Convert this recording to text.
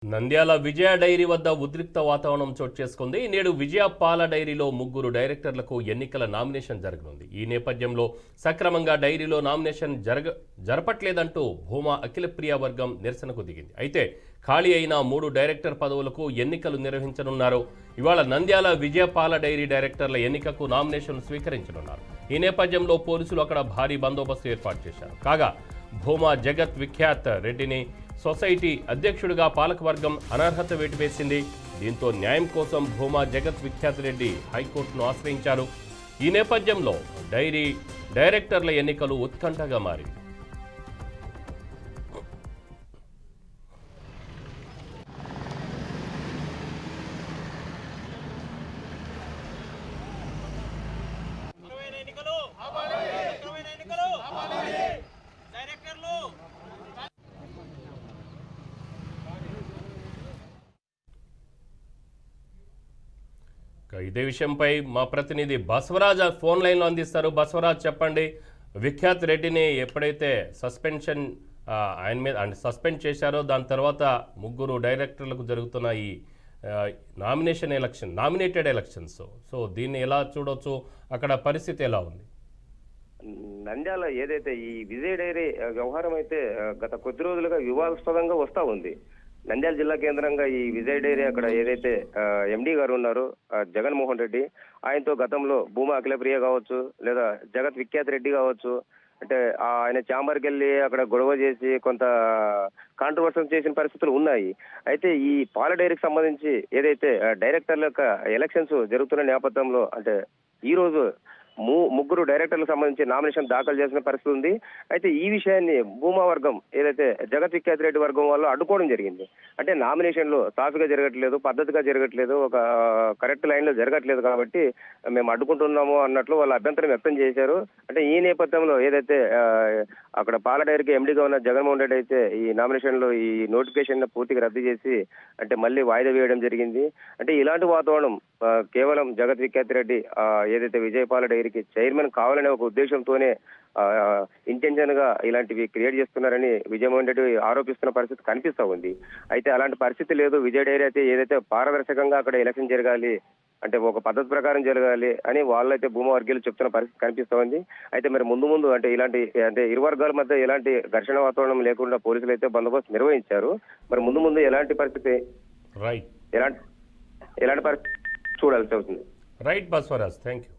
నంద్యాల విజయ dairy వద్ద ఉద్రిక్త వాతావరణం చోటు చేసుకుంది. నేడు విజయ పాల డైరీలో ముగ్గురు డైరెక్టర్లకు ఎన్నికల నామినేషన్ జరగనుంది. ఈ నేపథ్యంలో సక్రమంగా డైరీలో నామినేషన్ జరపట్లేదంటూ భూమా అఖిలప్రియ వర్గం నిరసనకు దిగింది. అయితే ఖాళీ అయిన 3 డైరెక్టర్ పదవులకు ఎన్నికలు నిర్వహించనున్నారు. ఇవాళ నంద్యాల విజయ పాల డైరీ డైరెక్టర్ల ఎన్నికకు నామినేషన్ స్వీకరించనున్నారు. ఈ నేపథ్యంలో పోలీసులు అక్కడ భారీ బందోబస్తు ఏర్పాటు చేశారు. కాగా భూమా జగత్ విఖ్యాత్ రెడ్డిని సొసైటీ అధ్యక్షుడిగా పాలకవర్గం అనర్హత వేటువేసింది. దీంతో న్యాయం కోసం భూమా జగత్ విఖ్యాత్ రెడ్డి హైకోర్టును ఆశ్రయించారు. ఈ నేపథ్యంలో డైరీ డైరెక్టర్ల ఎన్నికలు ఉత్కంఠగా మారింది. ఇదే విషయంపై మా ప్రతినిధి బసవరాజ్ ఫోన్ లైన్లో అందిస్తారు. బసవరాజ్, చెప్పండి. విఖ్యాత్ రెడ్డిని ఎప్పుడైతే ఆయన మీద సస్పెండ్ చేశారో దాని తర్వాత ముగ్గురు డైరెక్టర్లకు జరుగుతున్న ఈ నామినేటెడ్ ఎలక్షన్స్, సో దీన్ని ఎలా చూడొచ్చు? అక్కడ పరిస్థితి ఎలా ఉంది? నంద్యాల ఏదైతే ఈ విజయ్ డైరీ వ్యవహారం అయితే గత కొద్ది రోజులుగా వివాదాస్పదంగా వస్తా ఉంది. నంద్యాల జిల్లా కేంద్రంగా ఈ విజయ్ డైరీ అక్కడ ఏదైతే ఎండి గారు ఉన్నారో జగన్మోహన్ రెడ్డి, ఆయనతో గతంలో భూమా అఖిలప్రియ కావచ్చు, లేదా జగత్ విఖ్యాత్ రెడ్డి కావచ్చు, అంటే ఆయన ఛాంబర్కి వెళ్ళి అక్కడ గొడవ చేసి కొంత కాంట్రవర్సల్ చేసిన పరిస్థితులు ఉన్నాయి. అయితే ఈ పాల డైరీకి సంబంధించి ఏదైతే డైరెక్టర్ల యొక్క ఎలక్షన్స్ జరుగుతున్న నేపథ్యంలో అంటే ఈ రోజు ముగ్గురు డైరెక్టర్లకు సంబంధించి నామినేషన్ దాఖలు చేసిన పరిస్థితి ఉంది. అయితే ఈ విషయాన్ని భూమా వర్గం ఏదైతే జగత్ విఖ్యాత్ రెడ్డి వర్గం వాళ్ళు అడ్డుకోవడం జరిగింది. అంటే నామినేషన్లు సాఫీగా జరగట్లేదు, పద్ధతిగా జరగట్లేదు, ఒక కరెక్ట్ లైన్ లో జరగట్లేదు, కాబట్టి మేము అడ్డుకుంటున్నాము అన్నట్లు వాళ్ళు అభ్యంతరం వ్యక్తం చేశారు. అంటే ఈ నేపథ్యంలో ఏదైతే అక్కడ పాల డైరీకి ఎండీగా ఉన్న జగన్మోహన్ రెడ్డి అయితే ఈ నామినేషన్లో ఈ నోటిఫికేషన్ పూర్తిగా రద్దు చేసి అంటే మళ్ళీ వాయిదా వేయడం జరిగింది. అంటే ఇలాంటి వాతావరణం కేవలం జగత్ విఖ్యాత్ రెడ్డి ఏదైతే విజయపాల డైరీకి చైర్మన్ కావాలనే ఒక ఉద్దేశంతోనే ఇంటెన్షన్ గా ఇలాంటివి క్రియేట్ చేస్తున్నారని విజయమోహన్ రెడ్డి ఆరోపిస్తున్న పరిస్థితి కనిపిస్తా ఉంది. అయితే అలాంటి పరిస్థితి లేదు. విజయ్ డైరీ అయితే ఏదైతే పారదర్శకంగా అక్కడ ఎలక్షన్ జరగాలి, అంటే ఒక పద్ధతి ప్రకారం జరగాలి అని వాళ్ళైతే భూమా వర్గీయులు చెప్తున్న పరిస్థితి కనిపిస్తా ఉంది. అయితే మరి ముందు అంటే ఇలాంటి అంటే ఇరు వర్గాల మధ్య ఎలాంటి ఘర్షణ వాతావరణం లేకుండా పోలీసులు అయితే బందోబస్తు నిర్వహించారు. మరి ముందు ఎలాంటి పరిస్థితి ఎలాంటి పరిస్థితి చూడాల్సి అవుతుంది. Right Basavaraj, thank you.